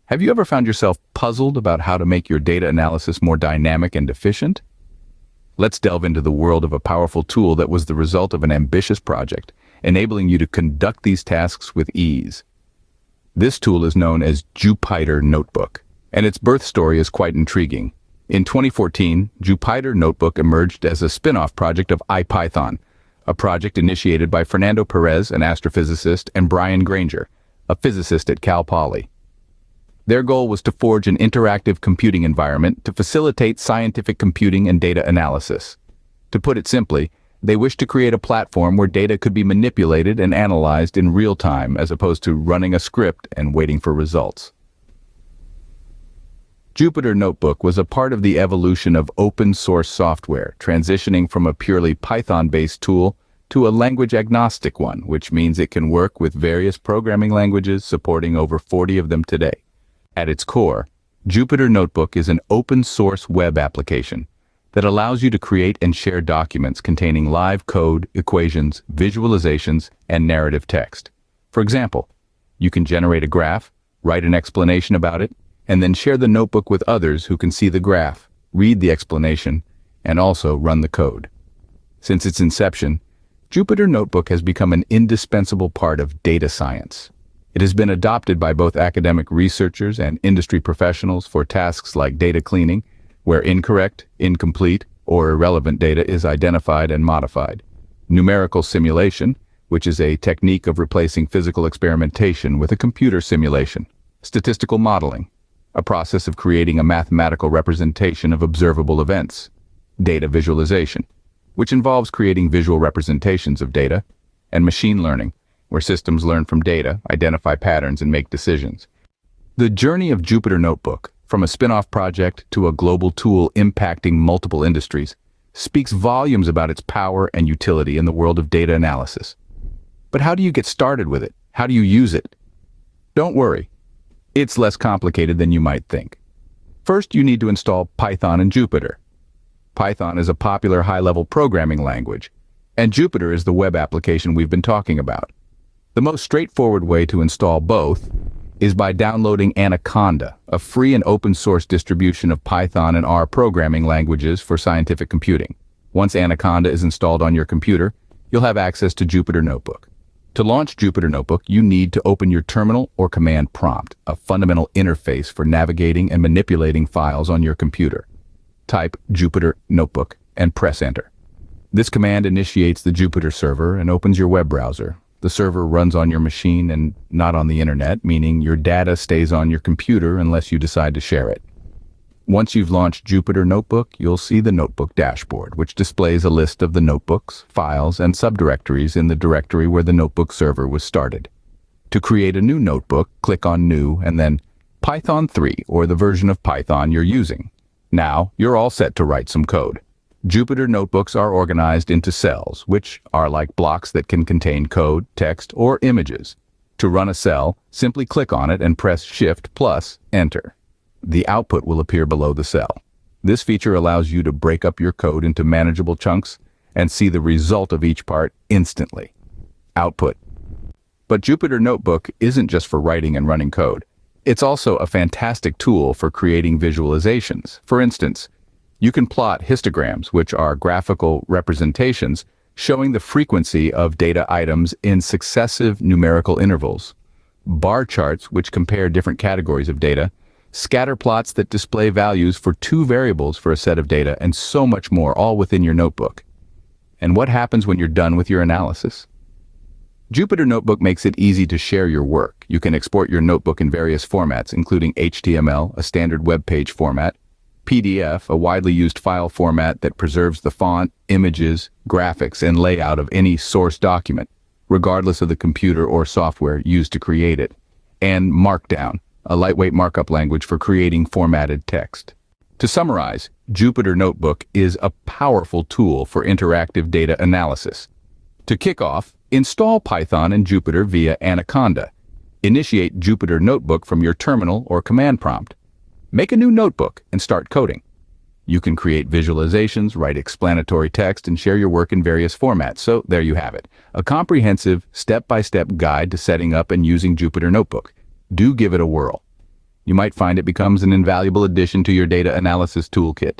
Have you ever found yourself puzzled about how to make your data analysis more dynamic and efficient? Let's delve into the world of a powerful tool that was the result of an ambitious project, enabling you to conduct these tasks with ease. This tool is known as Jupyter Notebook, and its birth story is quite intriguing. In 2014, Jupyter Notebook emerged as a spin-off project of IPython, a project initiated by Fernando Perez, an astrophysicist, and Brian Granger, a physicist at Cal Poly. Their goal was to forge an interactive computing environment to facilitate scientific computing and data analysis. To put it simply, they wished to create a platform where data could be manipulated and analyzed in real time as opposed to running a script and waiting for results. Jupyter Notebook was a part of the evolution of open-source software, transitioning from a purely Python-based tool to a language-agnostic one, which means it can work with various programming languages, supporting over 40 of them today. At its core, Jupyter Notebook is an open-source web application that allows you to create and share documents containing live code, equations, visualizations, and narrative text. For example, you can generate a graph, write an explanation about it, and then share the notebook with others who can see the graph, read the explanation, and also run the code. Since its inception, Jupyter Notebook has become an indispensable part of data science. It has been adopted by both academic researchers and industry professionals for tasks like data cleaning, where incorrect, incomplete, or irrelevant data is identified and modified; numerical simulation, which is a technique of replacing physical experimentation with a computer simulation; statistical modeling, a process of creating a mathematical representation of observable events; data visualization, which involves creating visual representations of data; and machine learning, where systems learn from data, identify patterns, and make decisions. The journey of Jupyter Notebook, from a spin-off project to a global tool impacting multiple industries, speaks volumes about its power and utility in the world of data analysis. But how do you get started with it? How do you use it? Don't worry, it's less complicated than you might think. First, you need to install Python and Jupyter. Python is a popular high-level programming language, and Jupyter is the web application we've been talking about. The most straightforward way to install both is by downloading Anaconda, a free and open-source distribution of Python and R programming languages for scientific computing. Once Anaconda is installed on your computer, you'll have access to Jupyter Notebook. To launch Jupyter Notebook, you need to open your terminal or command prompt, a fundamental interface for navigating and manipulating files on your computer. Type Jupyter Notebook and press Enter. This command initiates the Jupyter server and opens your web browser. The server runs on your machine and not on the internet, meaning your data stays on your computer unless you decide to share it. Once you've launched Jupyter Notebook, you'll see the Notebook dashboard, which displays a list of the notebooks, files, and subdirectories in the directory where the notebook server was started. To create a new notebook, click on New and then Python 3, or the version of Python you're using. Now, you're all set to write some code. Jupyter Notebooks are organized into cells, which are like blocks that can contain code, text, or images. To run a cell, simply click on it and press Shift plus Enter. The output will appear below the cell. This feature allows you to break up your code into manageable chunks and see the result of each part instantly. Output. But Jupyter Notebook isn't just for writing and running code. It's also a fantastic tool for creating visualizations. For instance, you can plot histograms, which are graphical representations showing the frequency of data items in successive numerical intervals; bar charts, which compare different categories of data; scatter plots that display values for two variables for a set of data, and so much more, all within your notebook. And what happens when you're done with your analysis? Jupyter Notebook makes it easy to share your work. You can export your notebook in various formats, including HTML, a standard web page format; PDF, a widely used file format that preserves the font, images, graphics, and layout of any source document, regardless of the computer or software used to create it; and Markdown, a lightweight markup language for creating formatted text. To summarize, Jupyter Notebook is a powerful tool for interactive data analysis. To kick off, install Python and Jupyter via Anaconda. Initiate Jupyter Notebook from your terminal or command prompt. Make a new notebook and start coding. You can create visualizations, write explanatory text, and share your work in various formats. So there you have it, a comprehensive, step-by-step guide to setting up and using Jupyter Notebook. Do give it a whirl. you might find it becomes an invaluable addition to your data analysis toolkit.